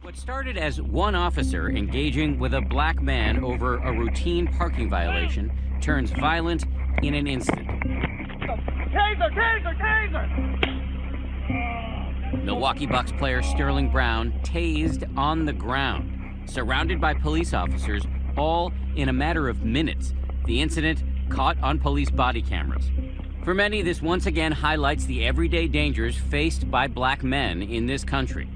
What started as one officer engaging with a black man over a routine parking violation turns violent in an instant. Taser! Taser! Taser! Milwaukee Bucks player Sterling Brown tased on the ground, surrounded by police officers, all in a matter of minutes. The incident caught on police body cameras. For many, this once again highlights the everyday dangers faced by black men in this country.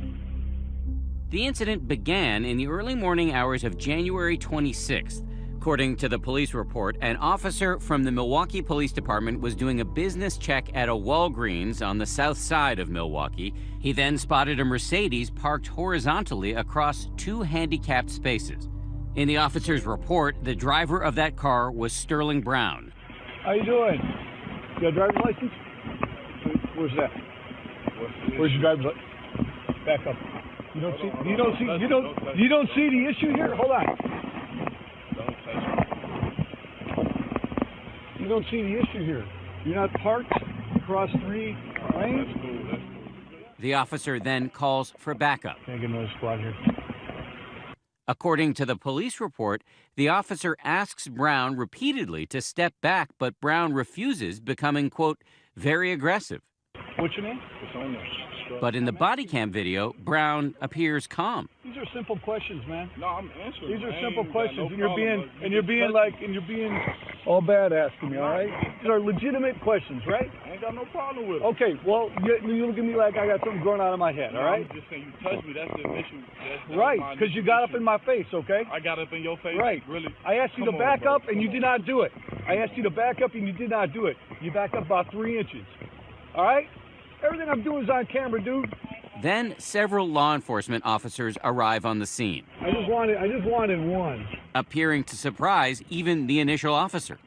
The incident began in the early morning hours of January 26th. According to the police report, an officer from the Milwaukee Police Department was doing a business check at a Walgreens on the south side of Milwaukee. He then spotted a Mercedes parked horizontally across two handicapped spaces. In the officer's report, the driver of that car was Sterling Brown. How you doing? You got a driver's license? Where's that? Where's your driver's license? Back up. You don't see the issue here? Hold on. You don't see the issue here. You're not parked across three lanes? The officer then calls for backup. Can't get another squad here. According to the police report, the officer asks Brown repeatedly to step back, but Brown refuses, becoming, quote, very aggressive. What's your name? But in the body cam video, Brown appears calm. These are simple questions, man. No, I'm answering. These are simple questions, and you're being all bad asking me, all right? These are legitimate questions, right? I ain't got no problem with it. Okay, well, you look at me like I got something growing out of my head, all right? I'm just saying, you touched me. That's the issue. That's Right, because you got up in my face, okay? I got up in your face. Right. Really? I asked you to back up, and you did not do it. I asked you to back up, and you did not do it. You backed up about 3 inches, all right? Everything I'm doing is on camera, dude. Then several law enforcement officers arrive on the scene. I just wanted one. Appearing to surprise even the initial officer.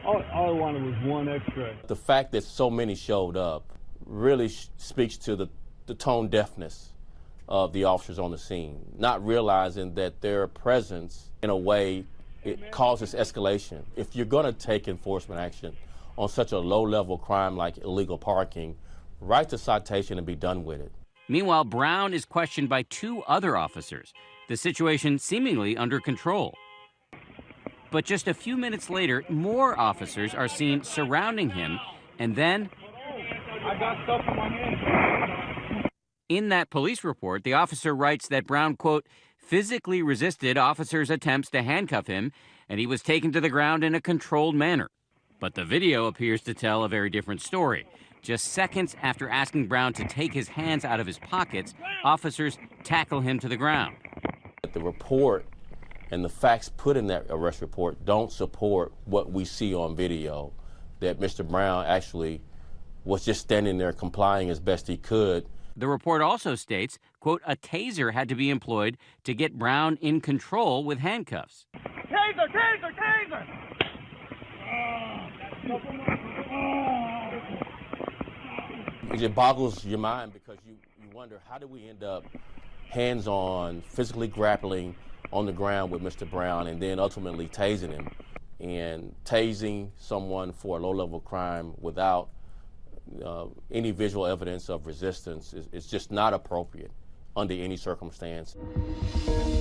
All I wanted was one extra. The fact that so many showed up really speaks to the tone deafness of the officers on the scene, not realizing that their presence, in a way, it causes escalation. If you're going to take enforcement action on such a low-level crime like illegal parking, write the citation and be done with it. Meanwhile, Brown is questioned by 2 other officers, the situation seemingly under control. But just a few minutes later, more officers are seen surrounding him, and then... I got stuff in my hand. In that police report, the officer writes that Brown, quote, physically resisted officers' attempts to handcuff him, and he was taken to the ground in a controlled manner. But the video appears to tell a very different story. Just seconds after asking Brown to take his hands out of his pockets, officers tackle him to the ground. The report and the facts put in that arrest report don't support what we see on video, that Mr. Brown actually was just standing there complying as best he could. The report also states, quote, a taser had to be employed to get Brown in control with handcuffs. Taser! Taser! Taser! It boggles your mind because you wonder, how did we end up hands-on, physically grappling on the ground with Mr. Brown and then ultimately tasing him? And tasing someone for a low-level crime without any visual evidence of resistance is just not appropriate under any circumstance.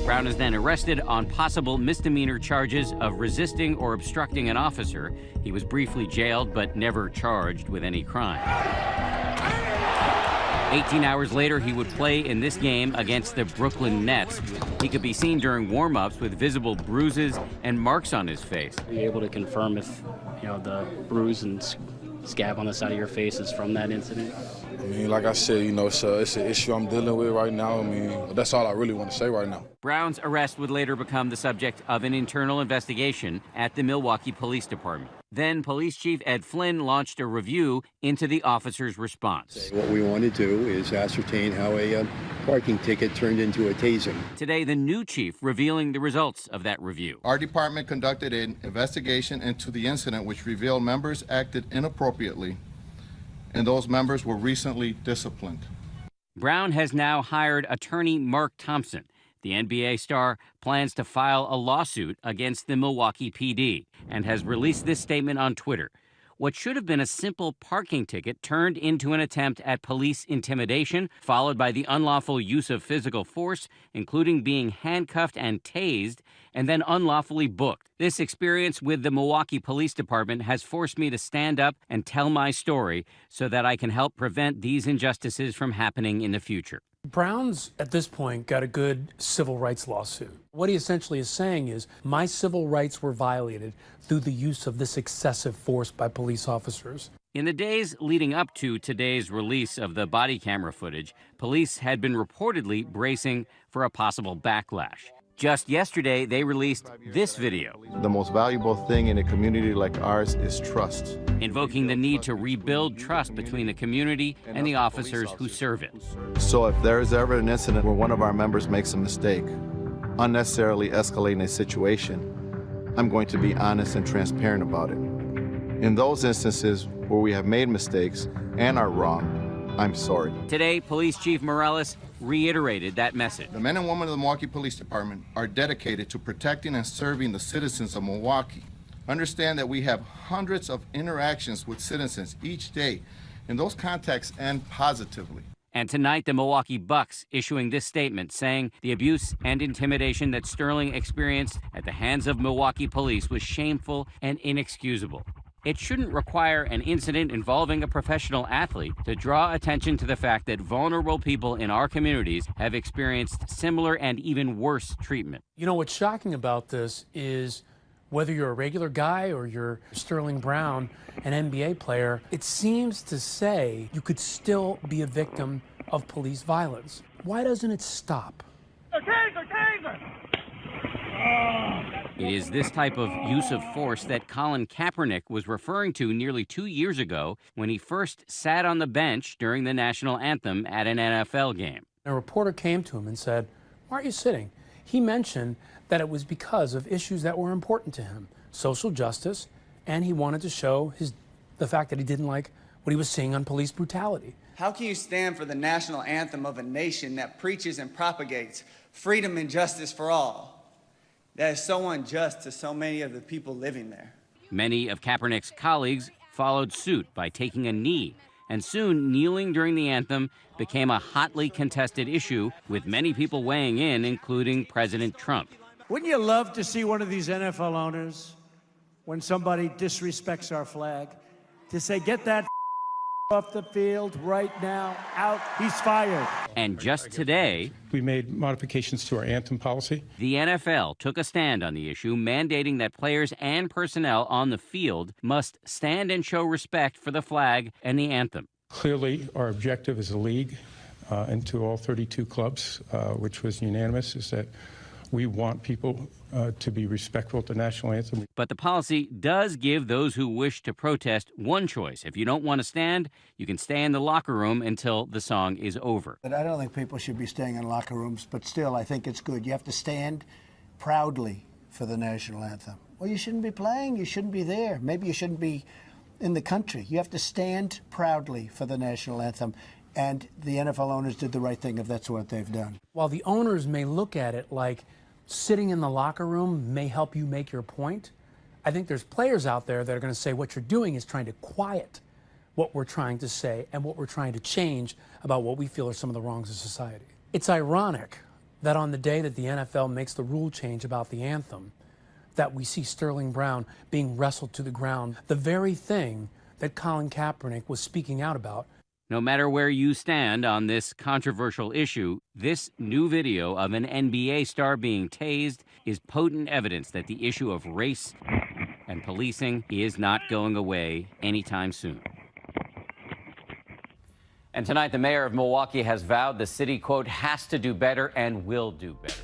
Brown is then arrested on possible misdemeanor charges of resisting or obstructing an officer. He was briefly jailed but never charged with any crime. 18 hours later, he would play in this game against the Brooklyn Nets. He could be seen during warm-ups with visible bruises and marks on his face. Are you able to confirm if, the bruise and scab on the side of your face is from that incident? I mean, like I said, it's an issue I'm dealing with right now. I mean, that's all I really want to say right now. Brown's arrest would later become the subject of an internal investigation at the Milwaukee Police Department. Then Police Chief Ed Flynn launched a review into the officer's response. What we want to do is ascertain how a parking ticket turned into a tasing. Today, the new chief revealing the results of that review. Our department conducted an investigation into the incident which revealed members acted inappropriately, and those members were recently disciplined. Brown has now hired attorney Mark Thompson. The NBA star plans to file a lawsuit against the Milwaukee PD and has released this statement on Twitter. What should have been a simple parking ticket turned into an attempt at police intimidation, followed by the unlawful use of physical force, including being handcuffed and tased, and then unlawfully booked. This experience with the Milwaukee Police Department has forced me to stand up and tell my story so that I can help prevent these injustices from happening in the future. Brown's, at this point, got a good civil rights lawsuit. What he essentially is saying is, my civil rights were violated through the use of this excessive force by police officers. In the days leading up to today's release of the body camera footage, police had been reportedly bracing for a possible backlash. Just yesterday, they released this video. The most valuable thing in a community like ours is trust. Invoking the need to rebuild trust between the community and the officers who serve it. So if there is ever an incident where one of our members makes a mistake, unnecessarily escalating a situation, I'm going to be honest and transparent about it. In those instances where we have made mistakes and are wrong, I'm sorry. Today, Police Chief Morales reiterated that message. The men and women of the Milwaukee Police Department are dedicated to protecting and serving the citizens of Milwaukee. Understand that we have hundreds of interactions with citizens each day, and those contacts end positively. And tonight, the Milwaukee Bucks issuing this statement saying the abuse and intimidation that Sterling experienced at the hands of Milwaukee police was shameful and inexcusable. It shouldn't require an incident involving a professional athlete to draw attention to the fact that vulnerable people in our communities have experienced similar and even worse treatment. You know, what's shocking about this is whether you're a regular guy or you're Sterling Brown, an NBA player, it seems to say you could still be a victim of police violence. Why doesn't it stop? Taser! Taser! It is this type of use of force that Colin Kaepernick was referring to nearly 2 years ago when he first sat on the bench during the national anthem at an NFL game. A reporter came to him and said, "Why are you sitting?" He mentioned that it was because of issues that were important to him, social justice, and he wanted to show the fact that he didn't like what he was seeing on police brutality. How can you stand for the national anthem of a nation that preaches and propagates freedom and justice for all? That is so unjust to so many of the people living there. Many of Kaepernick's colleagues followed suit by taking a knee, and soon kneeling during the anthem became a hotly contested issue, with many people weighing in, including President Trump. Wouldn't you love to see one of these NFL owners, when somebody disrespects our flag, to say, "Get that off the field right now, out, he's fired"? And just today, we made modifications to our anthem policy. The NFL took a stand on the issue, mandating that players and personnel on the field must stand and show respect for the flag and the anthem. Clearly, our objective as a league and to all 32 clubs, which was unanimous, is that we want people to be respectful to the national anthem. But the policy does give those who wish to protest one choice. If you don't want to stand, you can stay in the locker room until the song is over. But I don't think people should be staying in locker rooms, but still, I think it's good. You have to stand proudly for the national anthem. Well, you shouldn't be playing. You shouldn't be there. Maybe you shouldn't be in the country. You have to stand proudly for the national anthem. And the NFL owners did the right thing if that's what they've done. While the owners may look at it like sitting in the locker room may help you make your point, I think there's players out there that are going to say what you're doing is trying to quiet what we're trying to say and what we're trying to change about what we feel are some of the wrongs of society. It's ironic that on the day that the NFL makes the rule change about the anthem, that we see Sterling Brown being wrestled to the ground, the very thing that Colin Kaepernick was speaking out about. No matter where you stand on this controversial issue, this new video of an NBA star being tased is potent evidence that the issue of race and policing is not going away anytime soon. And tonight, the mayor of Milwaukee has vowed the city, quote, has to do better and will do better.